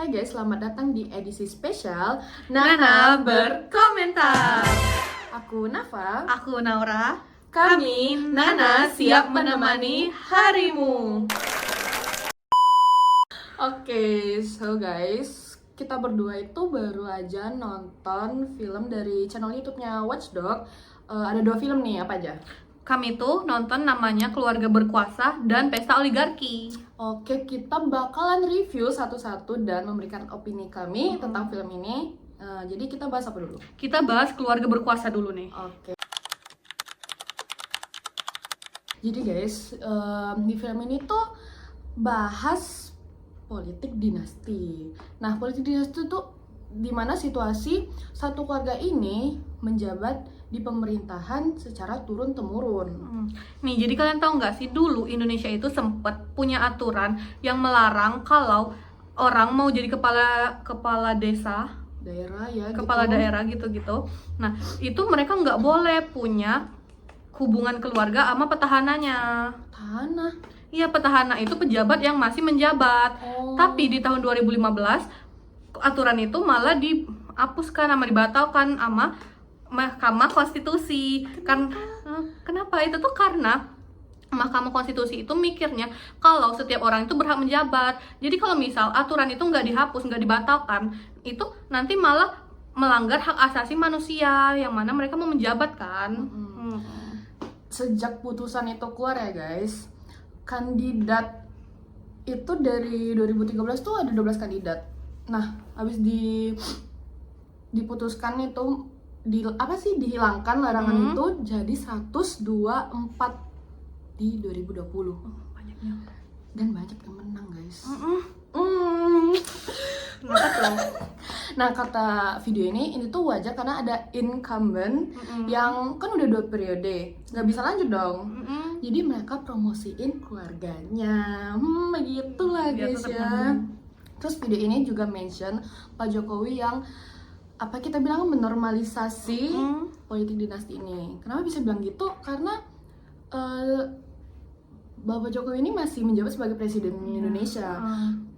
Hai guys, selamat datang di edisi spesial Nana berkomentar. Aku Nafa. Aku Naura. Kami Nana siap menemani harimu. Oke, so guys, kita berdua itu baru aja nonton film dari channel YouTube-nya Watchdog. Ada 2 film nih, apa aja? Kami tuh nonton namanya Keluarga Berkuasa dan Pesta Oligarki. Oke, kita bakalan review satu-satu dan memberikan opini kami tentang film ini. Jadi kita bahas apa dulu? Kita bahas Keluarga Berkuasa dulu nih. Oke. Jadi guys, di film ini tuh bahas politik dinasti. Nah, politik dinasti tuh dimana situasi satu keluarga ini menjabat di pemerintahan secara turun-temurun. Nih, jadi kalian tahu nggak sih dulu Indonesia itu sempat punya aturan yang melarang kalau orang mau jadi kepala desa, Daerah ya, kepala gitu. daerah gitu-gitu. Nah, itu mereka nggak boleh punya hubungan keluarga sama petahananya. Tanah. Iya, petahana itu pejabat yang masih menjabat. Oh. Tapi di tahun 2015 aturan itu malah dihapuskan sama dibatalkan sama Mahkamah Konstitusi. Kenapa? Itu tuh karena Mahkamah Konstitusi itu mikirnya kalau setiap orang itu berhak menjabat. Jadi kalau misal aturan itu nggak dihapus, nggak dibatalkan, itu nanti malah melanggar hak asasi manusia yang mana mereka mau menjabat kan. Sejak putusan itu keluar ya guys, kandidat itu dari 2013 tuh ada 12 kandidat. Nah, habis diputuskan itu dihilangkan larangan itu jadi 124 di 2020. Banyaknya. Dan banyak yang menang guys. Kenapa tuh? Nah, kata video ini tuh wajar karena ada incumbent yang kan udah 2 periode, nggak bisa lanjut dong. Jadi mereka promosiin keluarganya, begitulah Biar guys tetap ya. Terus video ini juga mention Pak Jokowi yang kita bilang menormalisasi politik dinasti ini. Kenapa bisa bilang gitu? Karena Bapak Jokowi ini masih menjabat sebagai presiden Indonesia.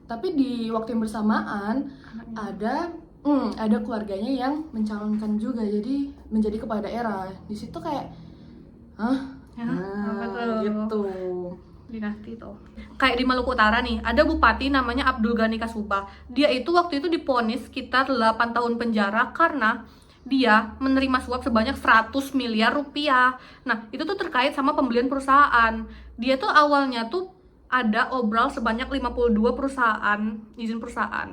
Tapi di waktu yang bersamaan ada keluarganya yang mencalonkan juga jadi menjadi kepala daerah. Di situ kayak Apa tuh? gitu. Dinasti tuh. Kayak di Maluku Utara nih, ada bupati namanya Abdul Ghani Kasuba. Dia itu waktu itu divonis sekitar 8 tahun penjara karena dia menerima suap sebanyak 100 miliar rupiah. Nah, itu tuh terkait sama pembelian perusahaan. Dia tuh awalnya tuh ada obral sebanyak 52 izin perusahaan.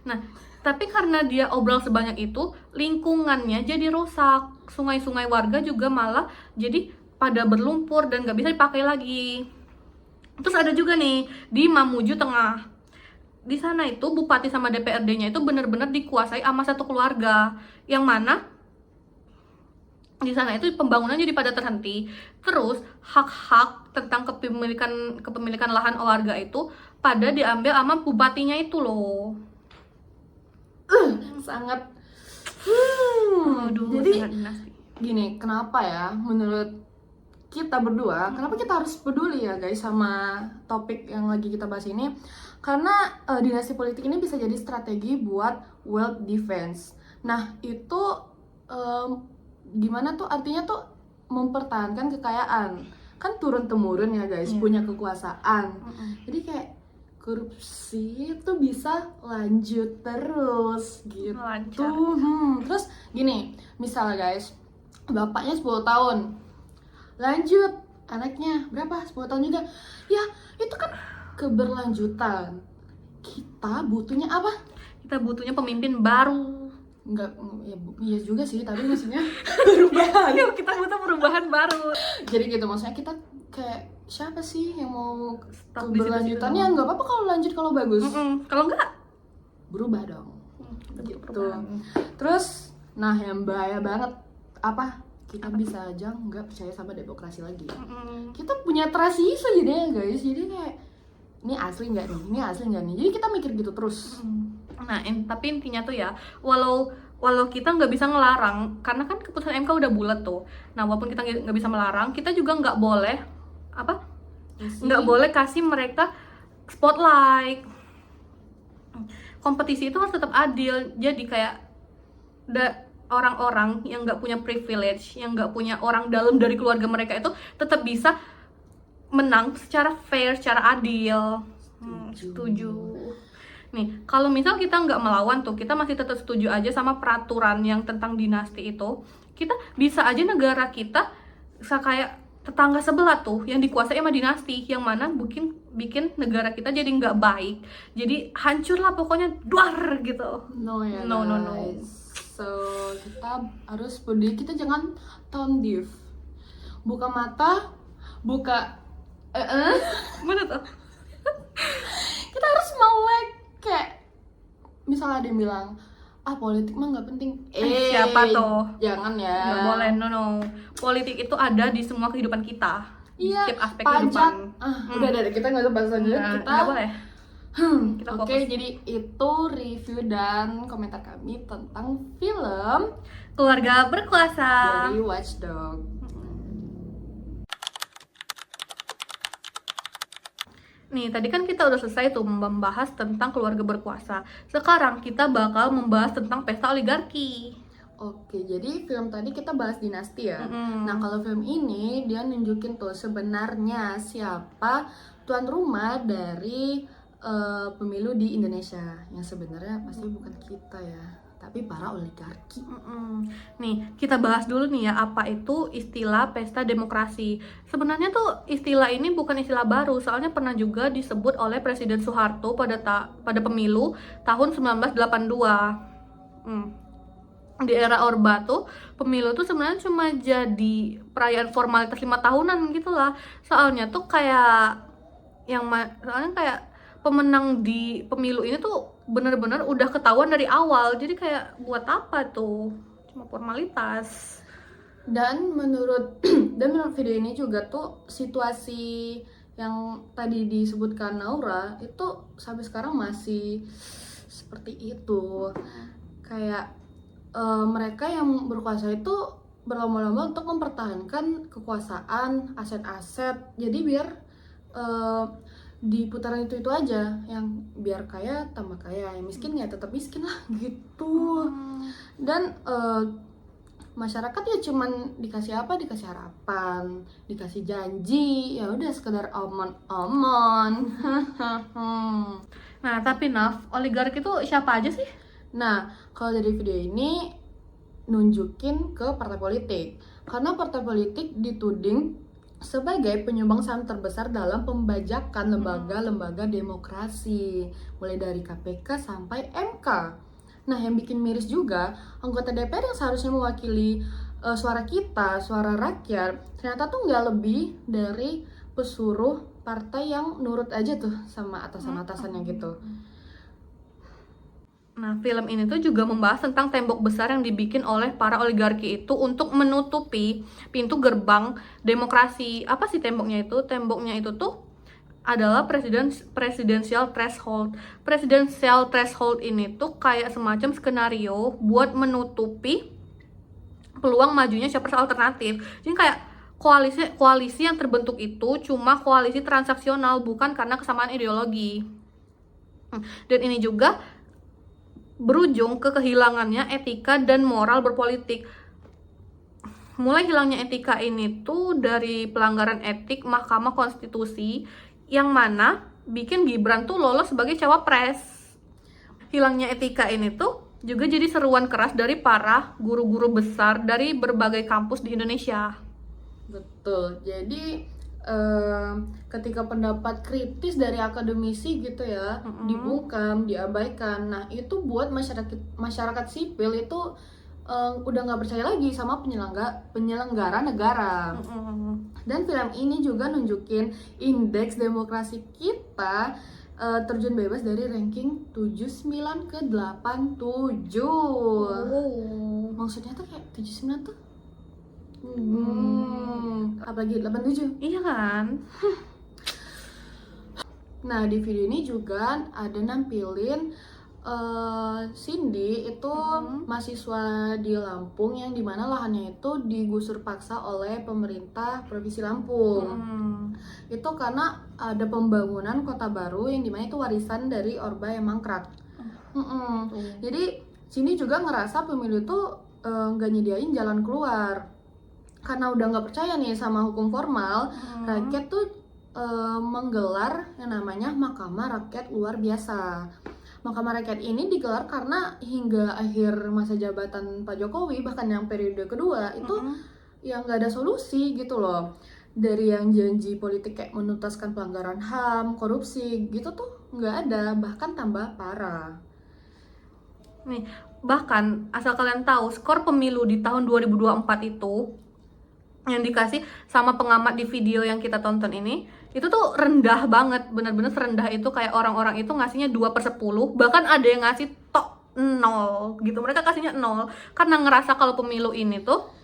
Nah, tapi karena dia obral sebanyak itu, lingkungannya jadi rusak. Sungai-sungai warga juga malah jadi pada berlumpur dan gak bisa dipakai lagi. Terus ada juga nih di Mamuju Tengah. Di sana itu bupati sama DPRD-nya itu benar-benar dikuasai sama satu keluarga. Yang mana di sana itu pembangunan jadi pada terhenti. Terus hak-hak tentang kepemilikan lahan warga itu pada diambil sama bupatinya itu loh. Sangat Aduh, jadi sangat dinasti. gini, kenapa ya menurut kita berdua, kenapa kita harus peduli ya guys sama topik yang lagi kita bahas ini? Karena dinasti politik ini bisa jadi strategi buat wealth defense. Nah, itu gimana tuh artinya tuh mempertahankan kekayaan. Kan turun-temurun ya guys, punya kekuasaan. Jadi kayak korupsi itu bisa lanjut terus gitu. Lancar. Terus gini, misal guys, bapaknya 10 tahun lanjut, anaknya berapa? 10 tahun juga. Ya, itu kan keberlanjutan. Kita butuhnya apa? Kita butuhnya pemimpin baru. Enggak, iya juga sih, tapi maksudnya perubahan. Yuk, kita butuh perubahan baru. Jadi gitu, maksudnya kita kayak siapa sih yang mau Stop di situ-situ keberlanjutannya? Nggak apa-apa kalau lanjut, kalau bagus. Kalau enggak, Berubah dong. Gitu. perubahan. Terus, nah yang bahaya banget apa? Kita bisa aja nggak percaya sama demokrasi lagi. Kita punya trust issue jadi ya guys. Jadi kayak ini asli nggak nih? Ini asli nggak nih? Jadi kita mikir gitu terus. Nah, tapi intinya tuh ya, walau kita nggak bisa ngelarang, karena kan keputusan MK udah bulat tuh. Nah, walaupun kita nggak bisa melarang, kita juga nggak boleh nggak boleh kasih mereka spotlight. kompetisi itu harus tetap adil. Jadi kayak orang-orang yang nggak punya privilege, yang nggak punya orang dalam dari keluarga mereka itu tetap bisa menang secara fair, secara adil. Setuju. Nih, kalau misal kita nggak melawan tuh, kita masih tetap setuju aja sama peraturan yang tentang dinasti itu, kita bisa aja negara kita kayak tetangga sebelah tuh yang dikuasai sama dinasti, yang mana bikin negara kita jadi nggak baik, jadi hancur lah pokoknya, duar gitu. No ya No. guys. So kita harus peduli, kita jangan tone deaf, buka mata, buka Mana tuh? kita harus melek. Kayak misalnya ada yang bilang politik mah nggak penting. Siapa tuh? Jangan ya. Nggak boleh, no. Politik itu ada di semua kehidupan kita, di Iya, setiap aspek pajak. kehidupan. Udah, kita nggak usah bahas aja. Kita Nggak boleh. Kita Oke, fokus. jadi itu review dan komentar kami tentang film Keluarga Berkuasa. dari Watch Dog. Nih, tadi kan kita udah selesai tuh membahas tentang keluarga berkuasa. Sekarang kita bakal membahas tentang pesta oligarki. Oke, jadi film tadi kita bahas dinasti ya. Mm-mm. Nah, kalau film ini dia nunjukin tuh sebenarnya siapa tuan rumah dari pemilu di Indonesia. Yang sebenarnya pasti bukan kita ya, tapi para oligarki. Nih, kita bahas dulu nih ya, apa itu istilah pesta demokrasi. Sebenarnya tuh istilah ini bukan istilah baru, soalnya pernah juga disebut oleh Presiden Soeharto pada pemilu tahun 1982. Di era Orba tuh, pemilu tuh sebenarnya cuma jadi perayaan formalitas 5 tahunan gitu lah. Soalnya tuh kayak soalnya kayak pemenang di pemilu ini tuh bener-bener udah ketahuan dari awal, jadi kayak buat apa tuh, cuma formalitas. Dan menurut video ini juga tuh situasi yang tadi disebutkan Naura itu sampai sekarang masih seperti itu. Kayak mereka yang berkuasa itu berlomba-lomba untuk mempertahankan kekuasaan, aset-aset. Jadi biar di putaran itu aja, yang biar kaya tambah kaya, yang miskin ya tetap miskin lah gitu. Dan masyarakat ya cuman dikasih harapan, dikasih janji, ya udah sekedar omon-omon. Nah, tapi Naf, oligarki itu siapa aja sih? Nah, kalau dari video ini nunjukin ke partai politik, karena partai politik dituding sebagai penyumbang saham terbesar dalam pembajakan lembaga-lembaga demokrasi, mulai dari KPK sampai MK. Nah, yang bikin miris juga, anggota DPR yang seharusnya mewakili suara kita, suara rakyat, ternyata tuh nggak lebih dari pesuruh partai yang nurut aja tuh sama atasan-atasannya gitu. Nah, film ini tuh juga membahas tentang tembok besar yang dibikin oleh para oligarki itu untuk menutupi pintu gerbang demokrasi. Apa sih temboknya itu? Temboknya itu tuh adalah presidential threshold. Presidential threshold ini tuh kayak semacam skenario buat menutupi peluang majunya capres alternatif. Jadi kayak koalisi yang terbentuk itu cuma koalisi transaksional, bukan karena kesamaan ideologi. Dan ini juga berujung ke kehilangannya etika dan moral berpolitik. Mulai hilangnya etika ini tuh dari pelanggaran etik Mahkamah Konstitusi, yang mana bikin Gibran tuh lolos sebagai cawapres. Hilangnya etika ini tuh juga jadi seruan keras dari para guru-guru besar dari berbagai kampus di Indonesia. Betul, jadi ketika pendapat kritis dari akademisi gitu ya dibungkam, diabaikan, nah itu buat masyarakat sipil itu udah nggak percaya lagi sama penyelenggara negara. Dan film ini juga nunjukin indeks demokrasi kita terjun bebas dari ranking 79 ke 87. Maksudnya tuh kayak 79 tuh apalagi 87. Iya kan? Nah, di video ini juga ada nampilin Cindy itu mahasiswa di Lampung yang dimana lahannya itu digusur paksa oleh pemerintah Provinsi Lampung. Itu karena ada pembangunan kota baru yang dimana itu warisan dari Orba yang mangkrak. Mm-mm. Tuh. Jadi sini juga ngerasa pemilu itu nggak nyediain jalan keluar karena udah nggak percaya nih sama hukum formal. Rakyat tuh menggelar yang namanya Mahkamah Rakyat Luar Biasa. Mahkamah Rakyat ini digelar karena hingga akhir masa jabatan Pak Jokowi, bahkan yang periode kedua itu yang nggak ada solusi gitu loh. Dari yang janji politik kayak menuntaskan pelanggaran HAM, korupsi gitu tuh nggak ada, bahkan tambah parah. Nih, bahkan asal kalian tahu, skor pemilu di tahun 2024 itu yang dikasih sama pengamat di video yang kita tonton ini, itu tuh rendah banget, bener-bener serendah itu. Kayak orang-orang itu ngasihnya 2/10, bahkan ada yang ngasih tok 0 gitu. Mereka kasihnya 0 karena ngerasa kalau pemilu ini tuh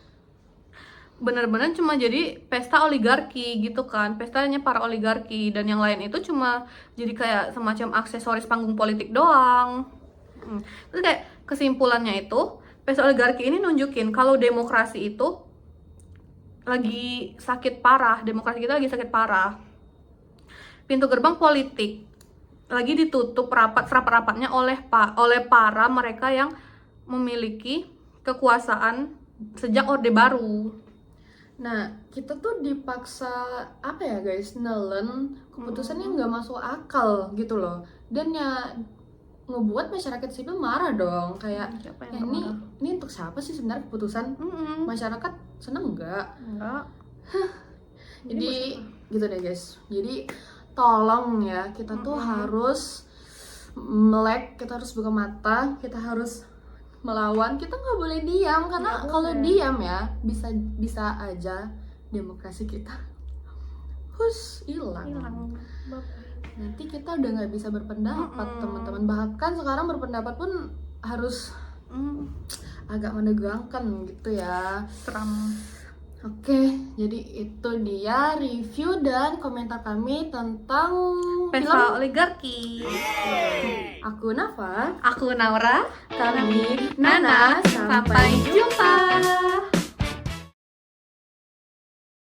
bener-bener cuma jadi pesta oligarki gitu kan, pestanya para oligarki, dan yang lain itu cuma jadi kayak semacam aksesoris panggung politik doang. Terus kayak kesimpulannya itu, pesta oligarki ini nunjukin kalau demokrasi itu lagi sakit parah, demokrasi kita lagi sakit parah. Pintu gerbang politik lagi ditutup rapat-rapatnya oleh para mereka yang memiliki kekuasaan sejak Orde Baru. Nah, kita tuh dipaksa apa ya guys, nelen keputusan yang nggak masuk akal gitu loh. Dan ya ngebuat masyarakat sipil marah dong, kayak Siapa ya yang ini untuk siapa sih sebenarnya keputusan? Masyarakat seneng nggak? Enggak. Jadi gitu deh guys. Jadi tolong ya, kita tuh harus melek, kita harus buka mata, kita harus melawan, kita nggak boleh diam karena Nggak kalau boleh. diam ya bisa aja demokrasi kita hilang. Nanti kita udah nggak bisa berpendapat teman-teman, bahkan sekarang berpendapat pun harus agak menegangkan gitu ya. Seram. Oke, jadi itu dia review dan komentar kami tentang Pesta film. oligarki. Aku Nafa, Aku Naura. kami Nana. Nana, sampai jumpa.